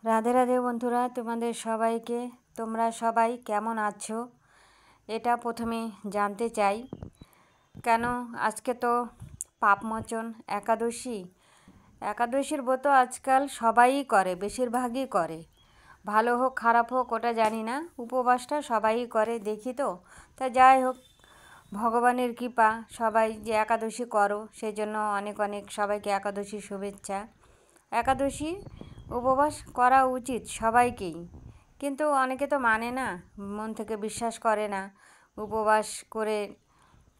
রাধে রাধে বন্ধুরা, তোমাদের সবাইকে। তোমরা সবাই কেমন আছো এটা প্রথমে জানতে চাই। কেন আজকে তো পাপমোচন একাদশী। একাদশীর ব্রত আজকাল সবাই করে, বেশিরভাগই করে। ভালো হোক খারাপ হোক ওটা জানি না, উপবাসটা সবাই করে দেখি তো। তা যাই হোক, ভগবানের কৃপা সবাই যে একাদশী করো সেই জন্য অনেক অনেক সবাইকে একাদশী শুভেচ্ছা। একাদশী উপবাস করা উচিত সবাইকেই, কিন্তু অনেকে তো মানে না, মন থেকে বিশ্বাস করে না। উপবাস করে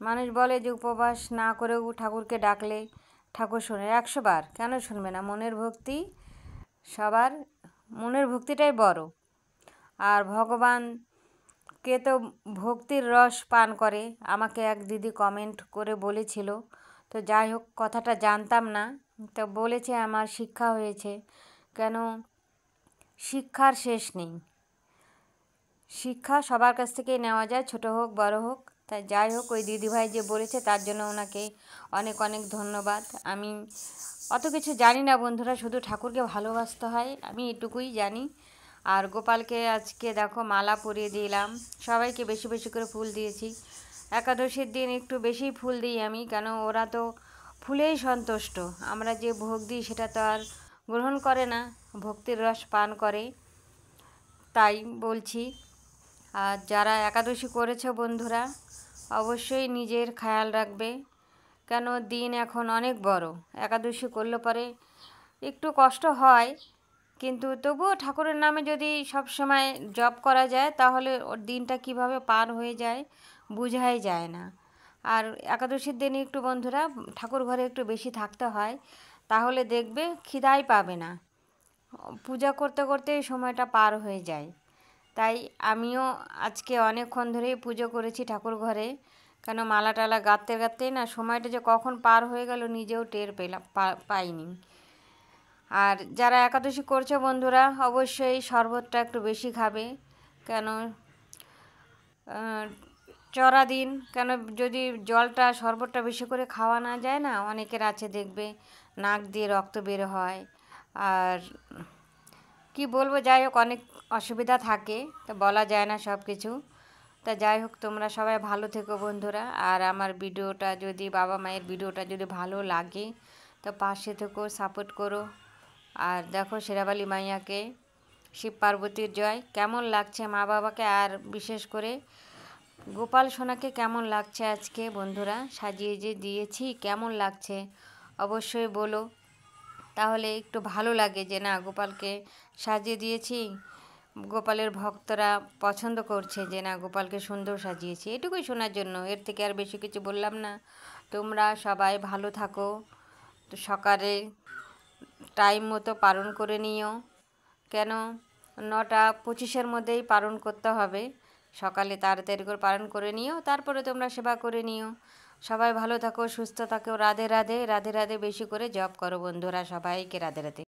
মানুষ বলে যে উপবাস না করেও ঠাকুরকে ডাকলে ঠাকুর শোনে। 100 বার কেন শুনবে না? মনের ভক্তি, সবার মনের ভক্তিটাই বড়। আর ভগবানকে তো ভক্তির রস পান করে, আমাকে এক দিদি কমেন্ট করে বলেছিল। তো যাই হোক, কথাটা জানতাম না, তো বলেছে আমার শিক্ষা হয়েছে। কেন শিক্ষার শেষ নেই, শিক্ষা সবার কাছ থেকেই নেওয়া যায়, ছোট হোক বড় হোক। তাই যাই হোক, ওই দিদিভাই যে বলেছে তার জন্য ওনাকে অনেক অনেক ধন্যবাদ। আমি অত কিছু জানি না বন্ধুরা, শুধু ঠাকুরকে ভালোবাসতে হয় আমি এটুকুই জানি। আর গোপালকে আজকে দেখো মালা পরিয়ে দিলাম, সবাইকে বেশি বেশি করে ফুল দিয়েছি। একাদশীর দিন একটু বেশি ফুল দিই আমি, কেন ওরা তো ফুলেই সন্তুষ্ট। আমরা যে ভোগ দিই সেটা তো আর গ্রহণ করে না, ভক্তির রস পান করে, তাই বলছি। আর যারা একাদশী করেছে বন্ধুরা, অবশ্যই নিজের খেয়াল রাখবে, কেন দিন এখন অনেক বড়। একাদশী করলে পরে একটু কষ্ট হয়, কিন্তু তবুও ঠাকুরের নামে যদি সব সময় জপ করা যায় তাহলে ওর দিনটা কিভাবে পার হয়ে যায় বোঝাই যায় না। আর একাদশীর দিনে একটু বন্ধুরা ঠাকুর ঘরে একটু বেশি থাকতে হয়, তাহলে দেখবে খিদাই পাবে না, পূজা করতে করতেই সময়টা পার হয়ে যায়। তাই আমিও আজকে অনেকক্ষণ ধরেই পুজো করেছি ঠাকুর ঘরে, কেন মালা টালা গাঁথতে গাঁথতেই না সময়টা যে কখন পার হয়ে গেল নিজেও টের পাইনি। আর যারা একাদশী করছে বন্ধুরা, অবশ্যই শরবতটা একটু বেশি খাবে, কেন চড়া দিন, কেন যদি জলটা শরবতটা বেশি করে খাওয়া না যায় না, অনেকের আছে দেখবে নাক দিয়ে রক্ত বের হয়, আর কি বলবো, যাই হোক অনেক অসুবিধা থাকে, তো বলা যায় না সব কিছু। তা যাই হোক, তোমরা সবাই ভালো থেকো বন্ধুরা। আর আমার ভিডিওটা যদি, বাবা মায়ের ভিডিওটা যদি ভালো লাগে তো পাশে থেকো, সাপোর্ট করো। আর দেখো শেরাবালি মাইয়াকে, শিব পার্বতীর জয়, কেমন লাগছে মা বাবাকে, আর বিশেষ করে গোপাল সোনাকে কেমন লাগছে আজকে বন্ধুরা, সাজিয়ে যে দিয়েছি কেমন লাগছে অবশ্যই বলো, তাহলে একটু ভালো লাগে যে না গোপালকে সাজিয়ে দিয়েছি, গোপালের ভক্তরা পছন্দ করছে যে না গোপালকে সুন্দর সাজিয়েছি। এটুকুই শোনার জন্য, এর থেকে আর বেশি কিছু বললাম না। তোমরা সবাই ভালো থাকো, তো সকালে টাইম মতো পালন করে নিও, কেন 9:25-এর মধ্যেই পালন করতে হবে। সকালে তাড়াতাড়ি করে পালন করে নিও, তারপরে তোমরা সেবা করে নিও। সবাই ভালো থাকো, সুস্থ থাকো। রাধে রাধে, রাধে রাধে। বেশি করে জপ করো বন্ধুরা, সবাইকে রাধে রাধে।